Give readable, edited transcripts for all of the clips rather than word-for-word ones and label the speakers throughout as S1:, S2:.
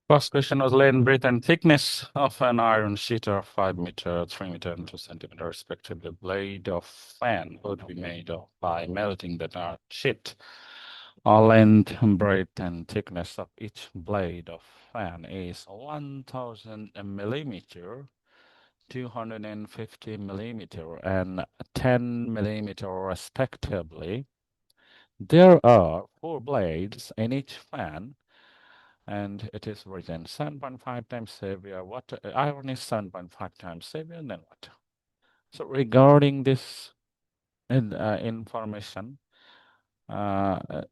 S1: First question was length, breadth, and thickness of an iron sheet of 5 meter, 3 meter, and 2 centimeter, respectively. Blade of fan would be made of by melting the iron sheet. Length, breadth, and thickness of each blade of fan is 1000 millimeter, 250 millimeter, and 10 millimeter, respectively. There are 4 blades in each fan, and it is written 7.5 times heavier. What iron is 7.5 times heavier than what? So regarding this information, uh, uh,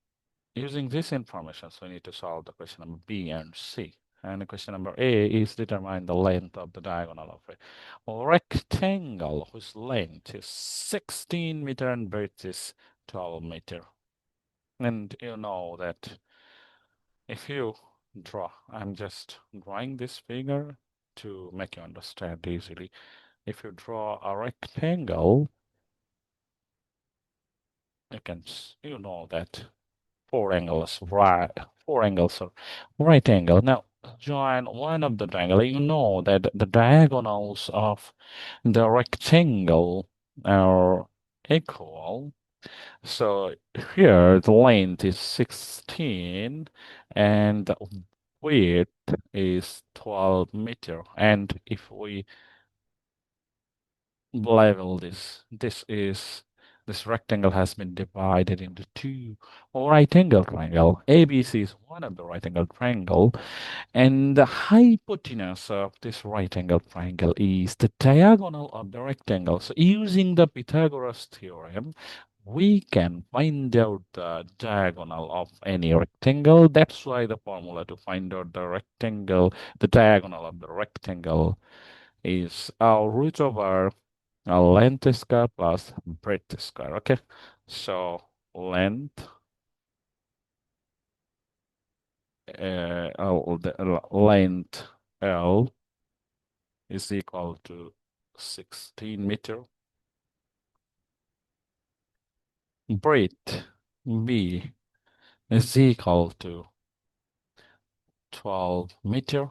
S1: using this information, so we need to solve the question number B and C. And question number A is determine the length of the diagonal of a rectangle whose length is 16 meter and breadth is 12 meter. And you know that if you draw, I'm just drawing this figure to make you understand easily. If you draw a rectangle, you know that four angles are right angle. Now, join one of the triangle. You know that the diagonals of the rectangle are equal. So here the length is 16 and the width is 12 meter. And if we level this rectangle has been divided into two right angle triangle. ABC is one of the right angle triangle, and the hypotenuse of this right angle triangle is the diagonal of the rectangle. So using the Pythagoras theorem, we can find out the diagonal of any rectangle. That's why the formula to find out the diagonal of the rectangle is our root over length square plus breadth square. Okay, so length, the length L is equal to 16 meter. Breadth B is equal to 12 meter.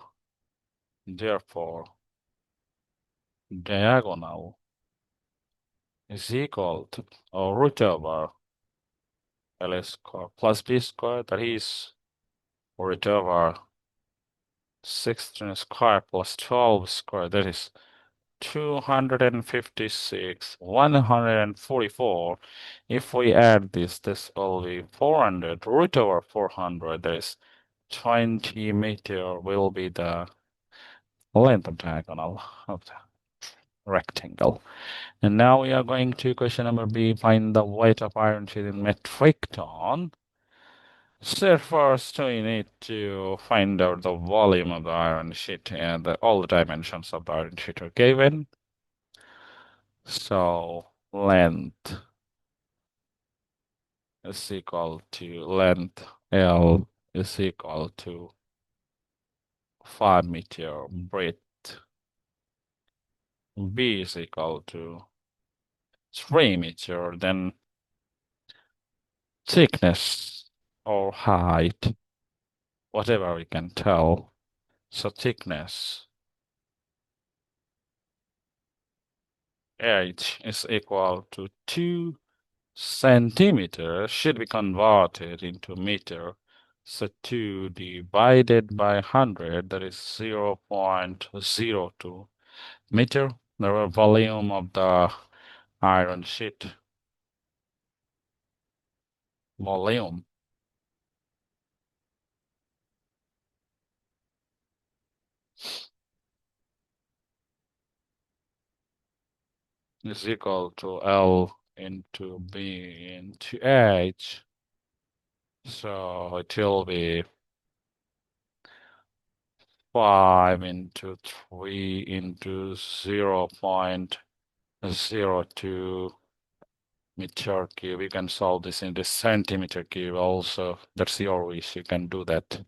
S1: Therefore, diagonal is equal to root over L square plus B square, that is root over 16 square plus 12 square, that is 256, 144. If we add this will be 400, root over 400, that is 20 meter will be the length of diagonal of the rectangle. And now we are going to question number B, find the weight of iron sheet in metric ton. So first we need to find out the volume of the iron sheet, and all the dimensions of the iron sheet are given. So length is equal to length L is equal to 5 meter, breadth B is equal to 3 meter, then thickness or height, whatever we can tell. So thickness H is equal to 2 centimeter, should be converted into meter. So 2 divided by 100, that is 0.02 meter. The volume of the iron sheet. Volume is equal to L into B into H. So it will be 5 into 3 into 0.02 meter cube. You can solve this in the centimeter cube also. That's your wish. You can do that.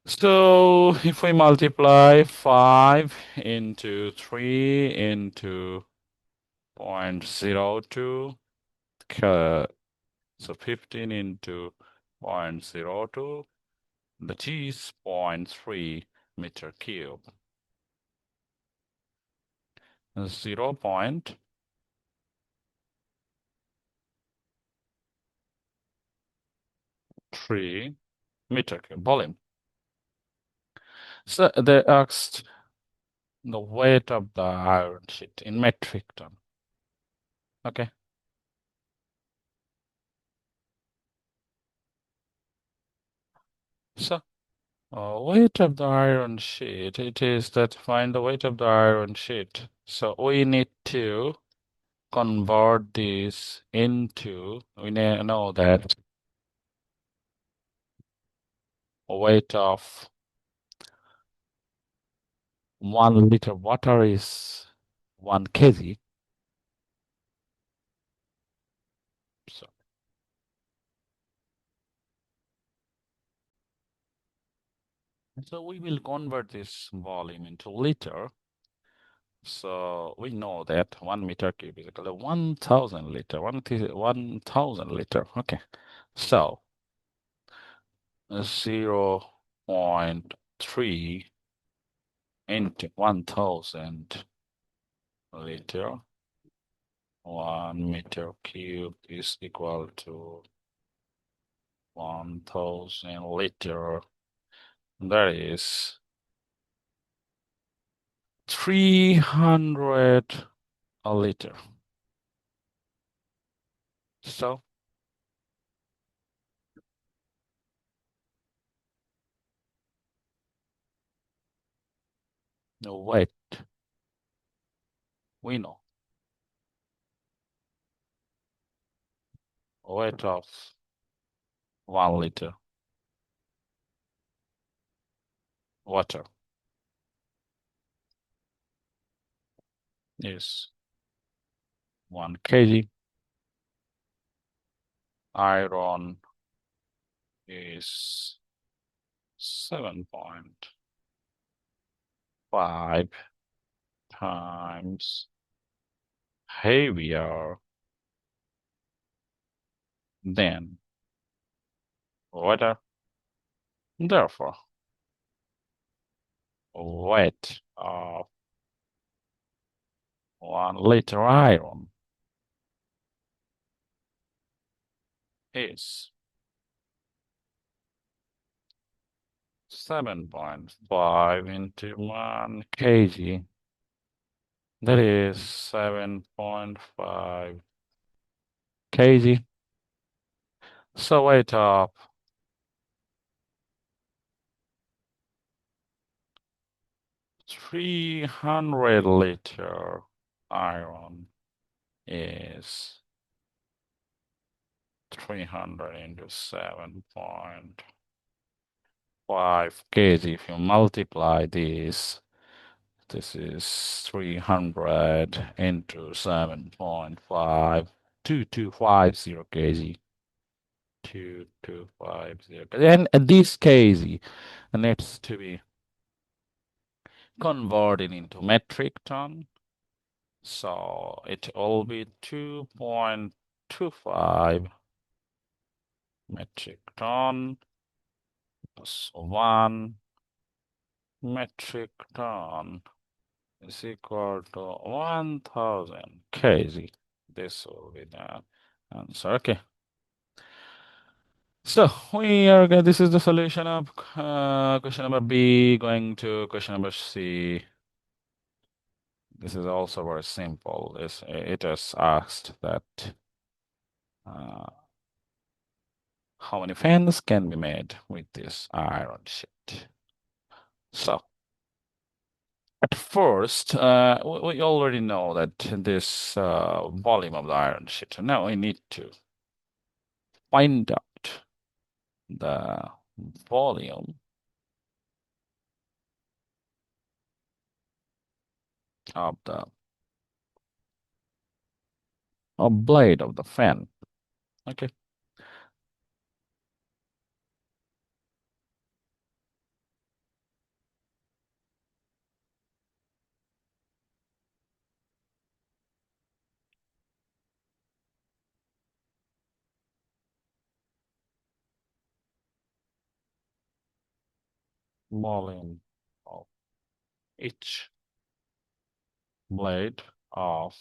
S1: So if we multiply 5 into 3 into 0.02, so 15 into 0.02, that is 0.3 meter cube. 0.3 meter cube volume. So they asked the weight of the iron sheet in metric ton. Okay. So weight of the iron sheet, it is that find the weight of the iron sheet. So we need to convert this into, we know that weight of 1 liter water is 1 kg. So we will convert this volume into liter. So we know that 1 meter cube is equal to 1,000 liter, 1,000 liter. Okay. So 0.3 into 1,000 liter, 1 meter cube is equal to 1,000 liter. That is 300 a liter. So the weight we know. Weight of 1 liter water is 1 kg. Iron is 7.5 times heavier than water. Therefore, weight of 1 liter iron is 7.5 into 1 kg. That is 7.5 kg. So weight of 300 liter iron is 300 into 7.5 kg. If you multiply this is 300 into 7.5, 2250 kg. 2250 kg. And this kg needs to be converted into metric ton. So it will be 2.25 metric ton plus 1 metric ton is equal to 1,000 kg. This will be the answer. Okay. So this is the solution of question number B. Going to question number C. This is also very simple. It is asked that how many fans can be made with this iron sheet. So at first, we already know that this volume of the iron sheet. Now we need to find out the volume of the blade of the fan. Okay. volume of each blade of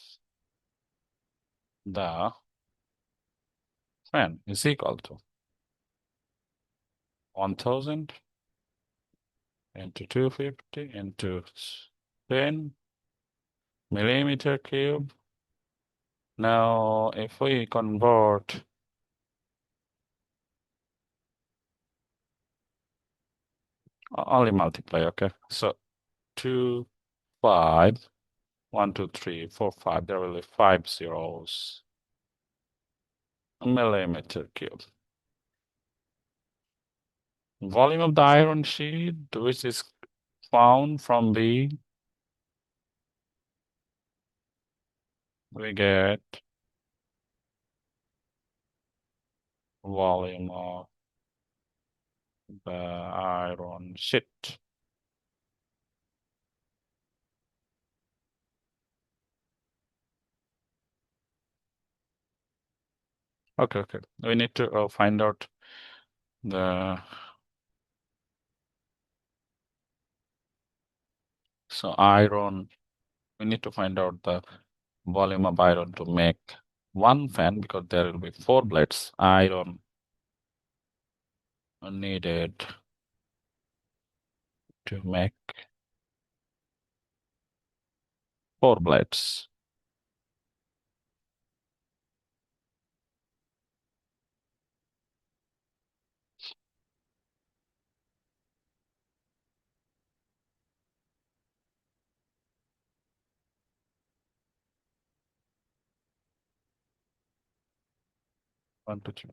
S1: the fan is equal to 1000 into 250 into 10 millimeter cube. Now, if we convert only multiply, okay? So 2, 5, 1, 2, 3, 4, 5. There will be 5 zeros. Millimeter cube. Volume of the iron sheet, which is found from the, we get volume of the iron sheet. Okay, okay. We need to find out the, so iron, we need to find out the volume of iron to make one fan because there will be 4 blades. Iron needed to make 4 blades. One, two, three.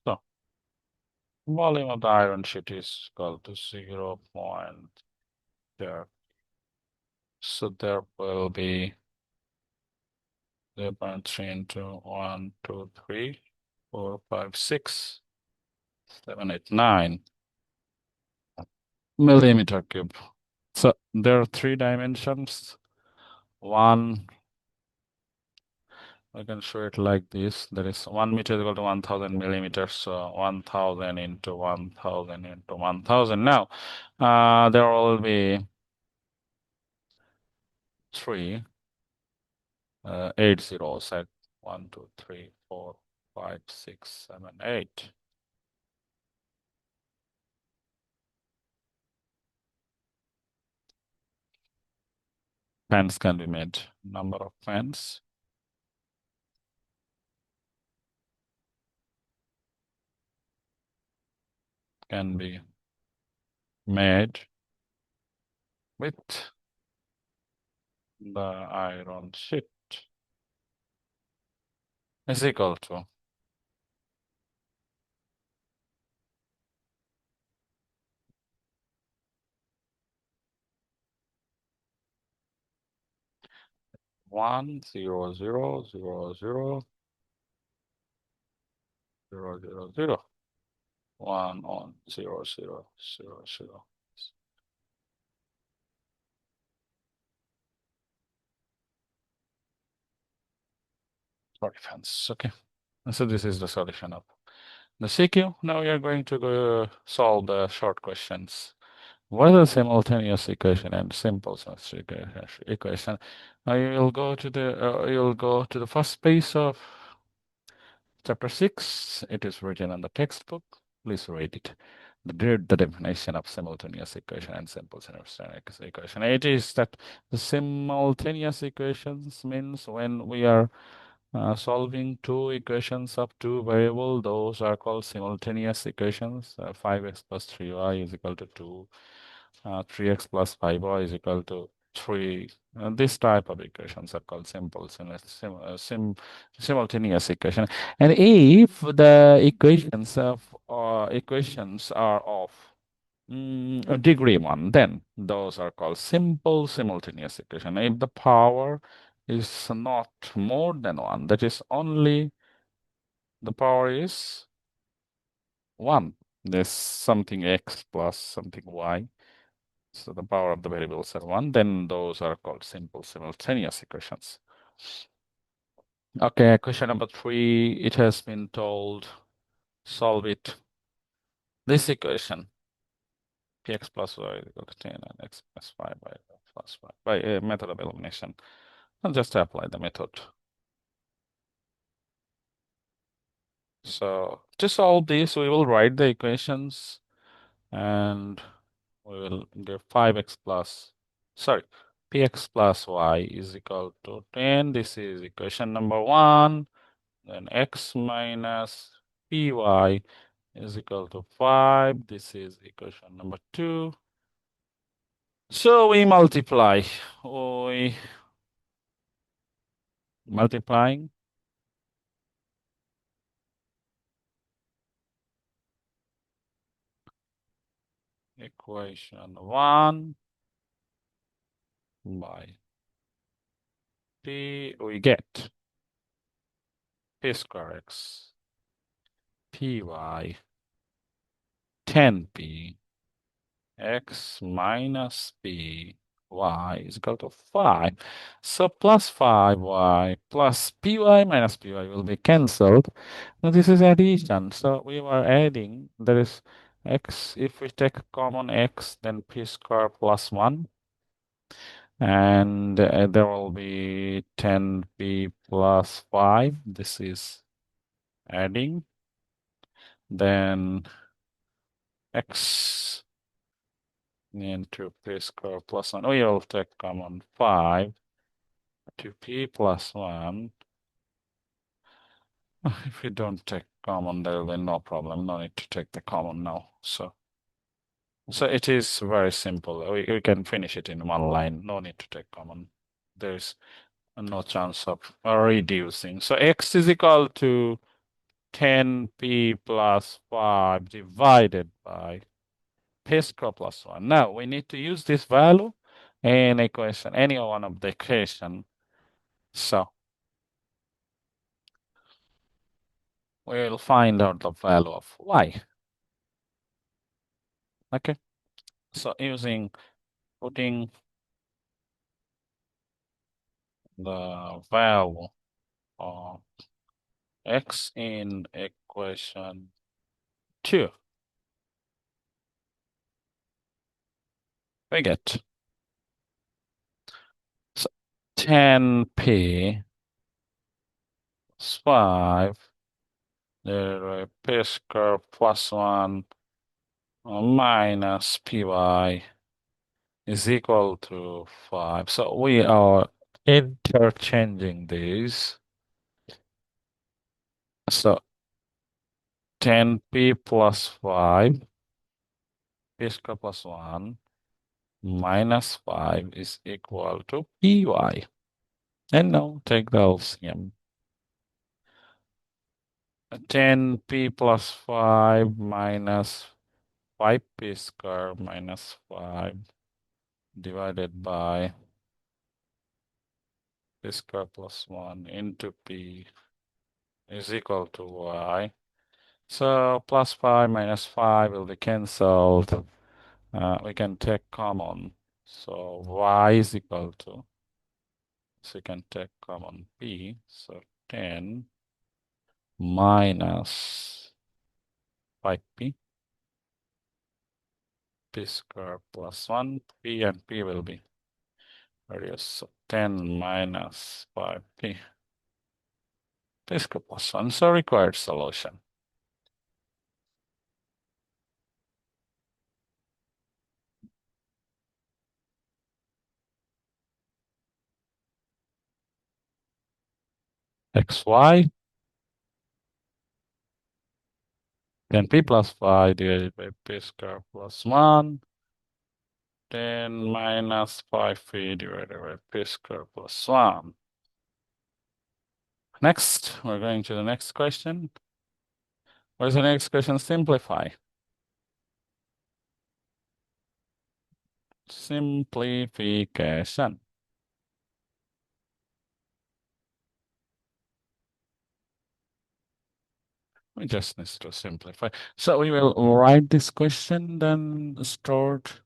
S1: So volume of the iron sheet is equal to 0. There. So there will be 0.3 into 1, 2, 3, 4, 5, 6, 7, 8, 9 millimeter cube. So there are 3 dimensions. One, I can show it like this. That is 1 meter is equal to 1000 millimeters. So 1000 into 1000 into 1000. Now, there will be 3 8 zeros at 1, 2, 3, 4, 5, 6, 7, 8. Fans can be made. Number of fans can be made with the iron sheet is equal to 1, 0, 0, 0, 0, 0, 0, 0, 1 on 0, 0, 0, 0. Sorry, fans. Okay. So this is the solution of the CQ. Now we are going to go solve the short questions. What is a simultaneous equation and simple simultaneous equation? Now you'll go to the first page of chapter 6. It is written on the textbook. Please read it. The definition of simultaneous equation and simple simultaneous equation. It is that the simultaneous equations means when we are solving 2 equations of 2 variables, those are called simultaneous equations. 5x plus 3y is equal to 2. 3x plus 5y is equal to 3. This type of equations are called simultaneous equation. And if the equations are of degree 1, then those are called simple simultaneous equation. If the power is not more than 1, that is only the power is 1. There's something x plus something y. So the power of the variables are 1, then those are called simple simultaneous equations. Okay, question number 3. It has been told solve it. This equation, px plus y is equal to 10 and x plus 5 by plus 5 by a method of elimination. I'll just apply the method. So to solve this, we will write the equations and we will give 5x plus, sorry, px plus y is equal to 10. This is equation number 1. Then x minus py is equal to 5. This is equation number 2. So we multiply. We multiplying equation 1 by p, we get p square x py 10p x minus p y is equal to 5. So plus 5y plus py minus py will be cancelled. Now this is addition. So we were adding, there is x, if we take common x, then p square plus 1. And there will be 10p plus 5. This is adding. Then x into p square plus 1. We will take common 5 to p plus 1. If we don't take common, there will be no problem. No need to take the common now. So it is very simple. We can finish it in one line. No need to take common. There's no chance of reducing. So x is equal to 10p plus 5 divided by p square plus 1. Now we need to use this value in equation, any one of the equation. So we'll find out the value of y. Okay. So putting the value of x in equation 2, we get so 10p plus 5 the p square plus 1 minus py is equal to 5. So we are interchanging these. So 10p plus 5, p square plus 1 minus 5 is equal to py. And now take the LCM. 10p plus 5 minus 5p square minus 5 divided by p square plus 1 into p is equal to y. So plus 5 minus 5 will be cancelled. We can take common. So y is equal to, so you can take common p. So 10 minus 5p, p square plus 1, p and p will be reduced. So 10 minus 5p, p square plus 1. So required solution. xy, 10p plus 5 divided by p square plus 1. 10 minus 5p divided by p square plus 1. Next, we're going to the next question. What is the next question? Simplify. Simplification. We just need to simplify. So we will write this question, then start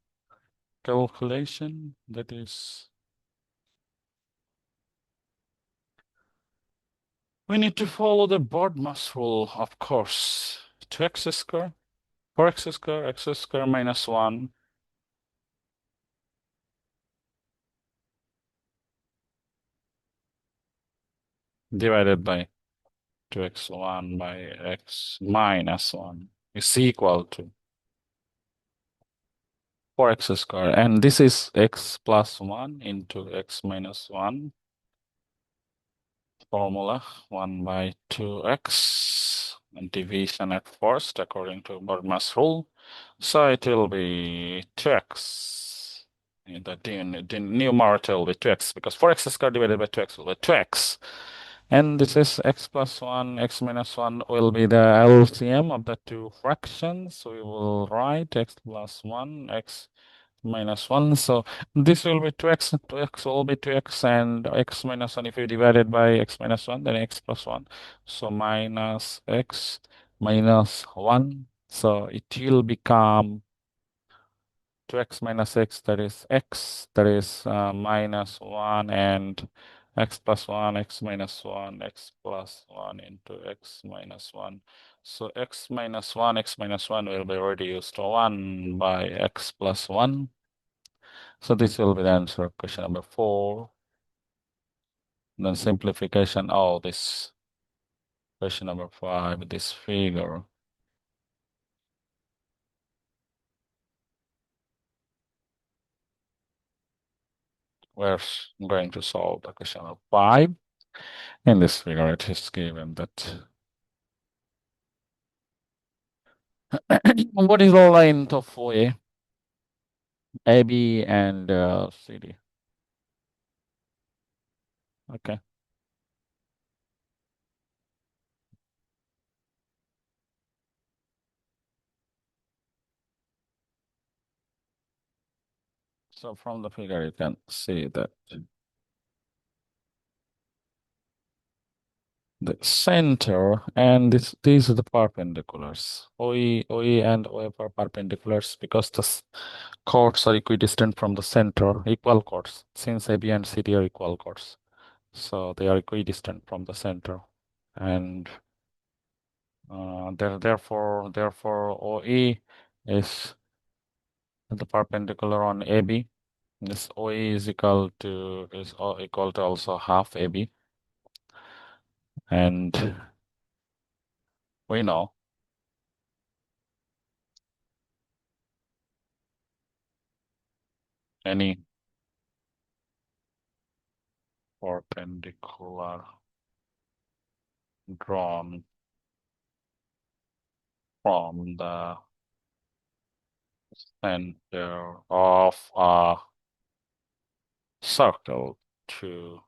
S1: calculation. That is We need to follow the BODMAS rule, of course. 2x square, 4x square, x square minus 1 divided by 2x1 by x minus 1 is equal to 4x square. And this is x plus 1 into x minus 1 formula 1 by 2x and division at first according to BODMAS rule. So it will be 2x. And the numerator will be 2x because 4x squared divided by 2x will be 2x. And this is x plus 1, x minus 1 will be the LCM of the two fractions. So we will write x plus 1, x minus 1. So this will be 2x, 2x will be 2x, and x minus 1, if you divide it by x minus 1, then x plus 1. So minus x minus 1. So it will become 2x minus x, that is x, that is minus 1, and x plus 1, x minus 1, x plus 1 into x minus 1. So x minus 1, x minus 1 will be reduced to 1 by x plus 1. So this will be the answer of question number 4. Then simplification, oh, this question number 5, this figure. We're going to solve the question number 5. In this figure, it is given that what is the length of OA, AB, and CD? Okay. So from the figure, you can see that the center and these are the perpendiculars. OE and OF are perpendiculars because the chords are equidistant from the center, equal chords, since AB and CD are equal chords. So they are equidistant from the center. And therefore OE is the perpendicular on AB. This OE is equal to also half AB. And we know any perpendicular drawn from the center of a circle to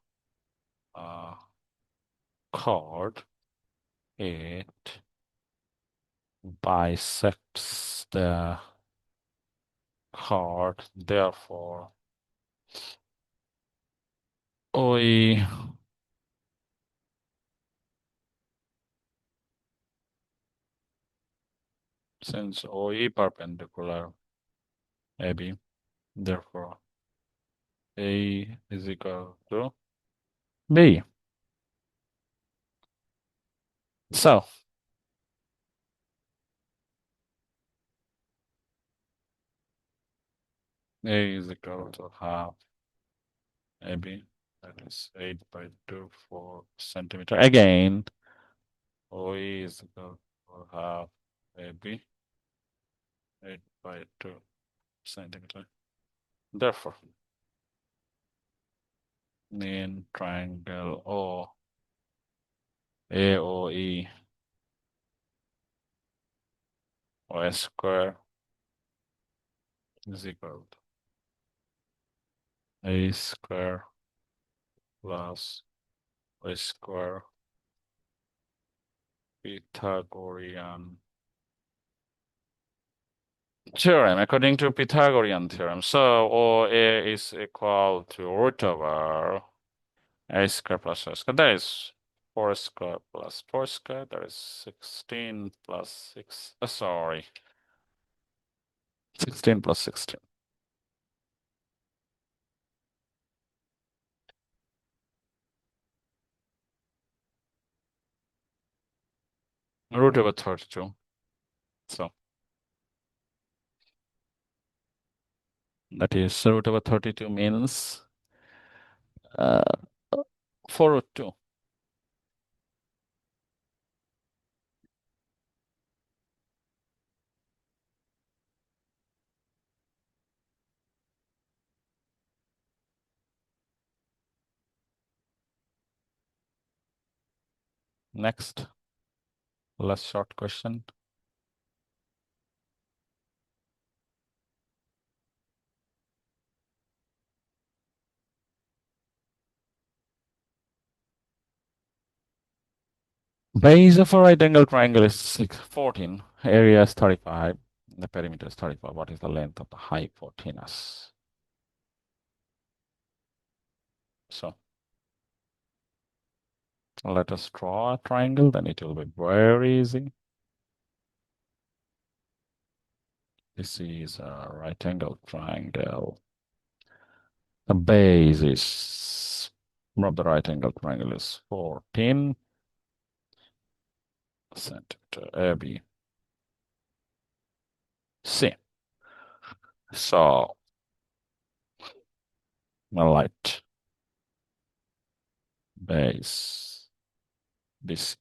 S1: a chord, it bisects the chord. Therefore, OE since OE perpendicular AB, therefore A is equal to B. So A is equal to half AB. That is 8 by 2 4 centimeter. Again, OE is equal to half AB, 8 by 2 centimeter. Therefore, in triangle AOE, Y square is equal to A square plus Y square Pythagorean theorem, according to Pythagorean theorem. So OA is equal to root over A square plus Y square. That is 4 square plus 4 square. That is 16 plus 6. Sorry. 16 plus 16. Root over 32. So that is root over 32 means uh, 4 root 2. Next, last short question. Base of a right angle triangle is 14. Area is 35. The perimeter is 35. What is the length of the hypotenuse? So let us draw a triangle, then it will be very easy. This is a right angle triangle. The base is of the right angle triangle is 14 centimeter AB. C. So my light base this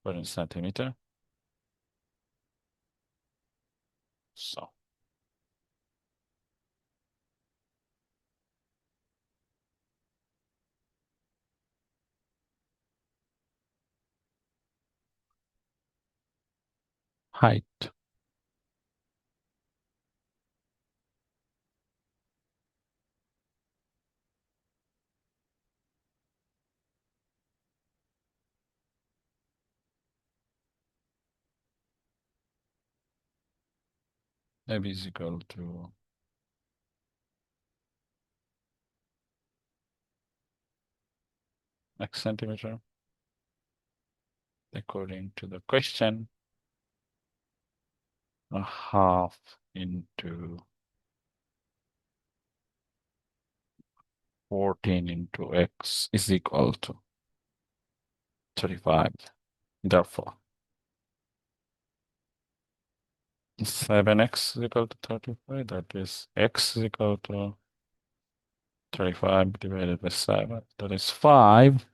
S1: 14 centimeter. So height AB is equal to X centimeter according to the question. A half into 14 into X is equal to 35. Therefore, 7x is equal to 35. That is x is equal to 35 divided by 7. That is 5.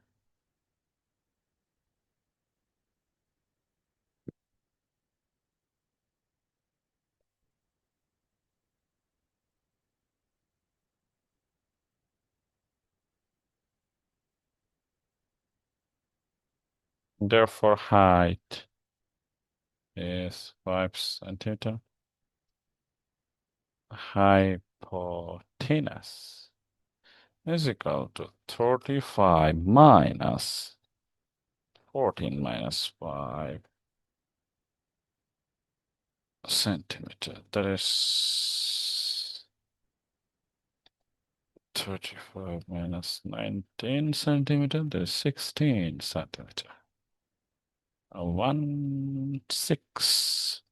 S1: Therefore, height is 5 centimeter. Hypotenuse is equal to 35 minus 14 minus 5 centimeter. That is 35 minus 19 centimeter. That is 16 centimeter. 1, 6.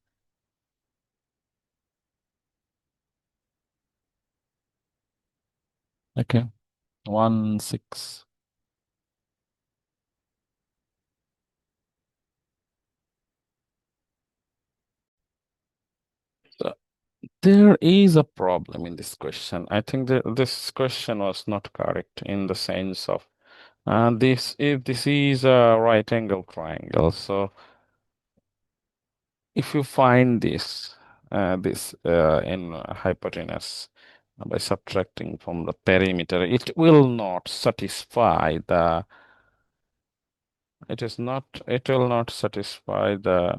S1: Okay, 1, 6. So there is a problem in this question. I think that this question was not correct in the sense of this if this is a right angle triangle. So if you find this in hypotenuse by subtracting from the perimeter, it will not satisfy the it will not satisfy the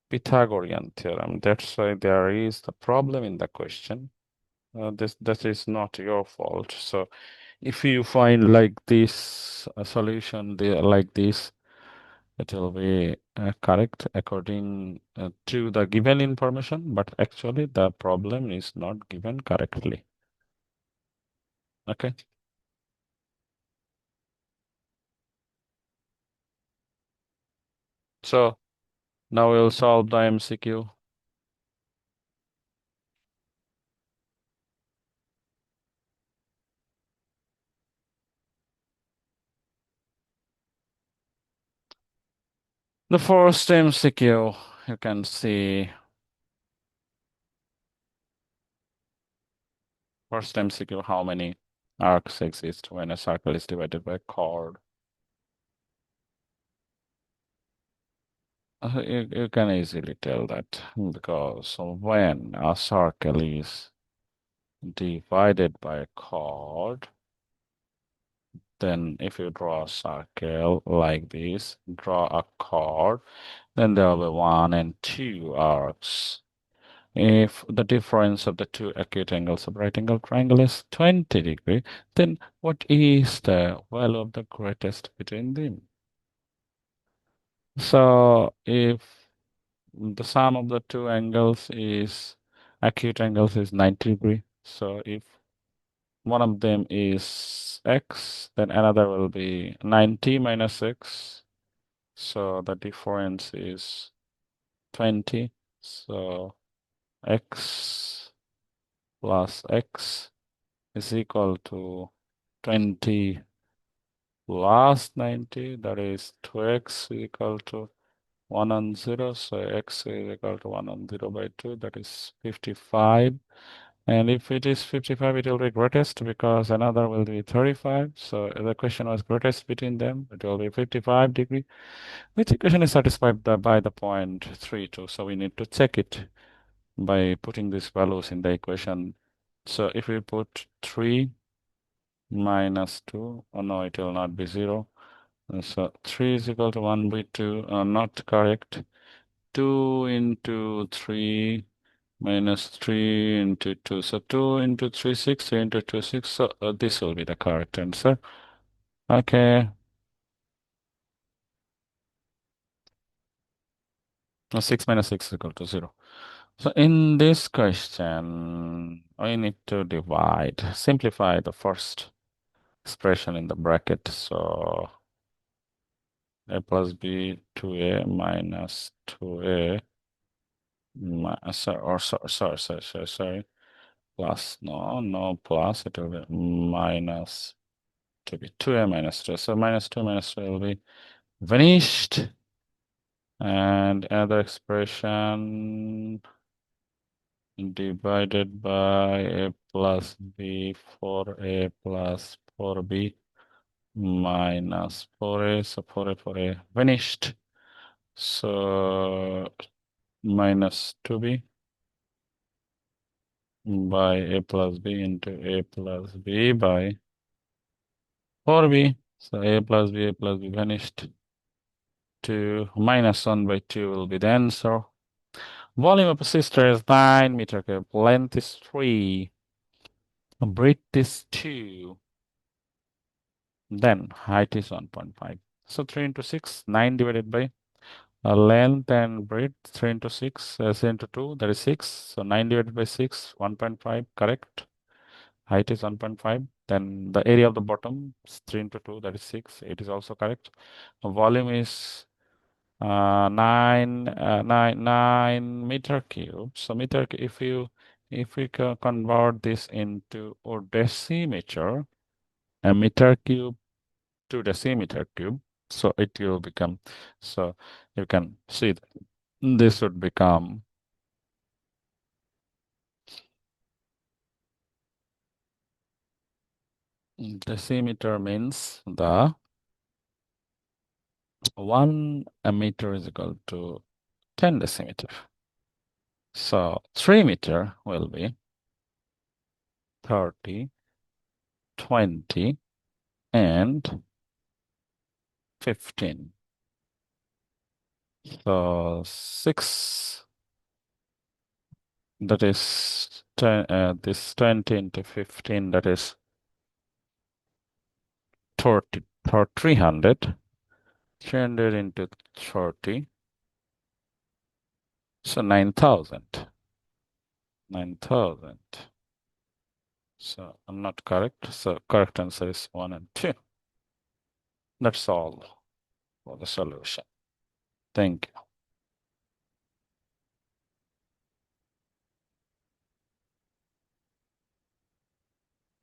S1: Pythagorean theorem. That's why there is the problem in the question. That is not your fault. So if you find like this a solution there like this, it will be correct according to the given information, but actually the problem is not given correctly. Okay. So now we'll solve the MCQ. The first MCQ, you can see first MCQ, how many arcs exist when a circle is divided by a chord? You can easily tell that because when a circle is divided by a chord, then if you draw a circle like this, draw a chord, then there will be 1 and 2 arcs. If the difference of the two acute angles of right angle triangle is 20 degree, then what is the value of the greatest between them? So if the sum of the two angles is acute angles is 90 degree, so if one of them is x, then another will be 90 minus x. So the difference is 20. So x plus x is equal to 20 plus 90, that is 2x equal to 1 on 0. So x is equal to 1 on 0 by 2, that is 55. And if it is 55, it will be greatest because another will be 35. So the question was greatest between them. It will be 55 degree. Which equation is satisfied by the point 32? So we need to check it by putting these values in the equation. So if we put 3 minus 2, oh no, it will not be 0. So 3 is equal to 1 by 2, not correct. 2 into 3 minus 3 into 2. So 2 into 3, 6, 3 into 2, 6. So this will be the correct answer. Okay. 6 minus 6 is equal to 0. So in this question, we need to simplify the first expression in the bracket. So a plus b 2a minus 2a, sorry, plus, no plus, it will be minus 2b, 2a minus 2. So minus 2 minus 2 will be vanished. And another expression divided by a plus b for a plus 4b minus 4a. So 4a vanished. So minus 2b by a plus b into a plus b by 4b. So a plus b vanished. 2 minus 1 by 2 will be the answer. Volume of a cylinder is 9 meter cube. Length is 3. Breadth is 2. Then height is 1.5. So 3 into 6, 9 divided by length and breadth, 3 into 6, 3 into 2, that is 6. So 9 divided by 6, 1.5, correct. Height is 1.5. Then the area of the bottom is 3 into 2, that is 6. It is also correct. Volume is 9 meter cube. So if we convert this into a decimeter, a meter cube to decimeter cube, so it will become, so you can see that this would become decimeter means the 1 meter is equal to 10 decimeter. So 3 meter will be 30, 20, and 15. So 6, that is 10, this 20 into 15, that is 30, 300. 300 into 30. So 9,000. 9,000. So I'm not correct. So correct answer is 1 and 2. That's all for the solution. Thank you.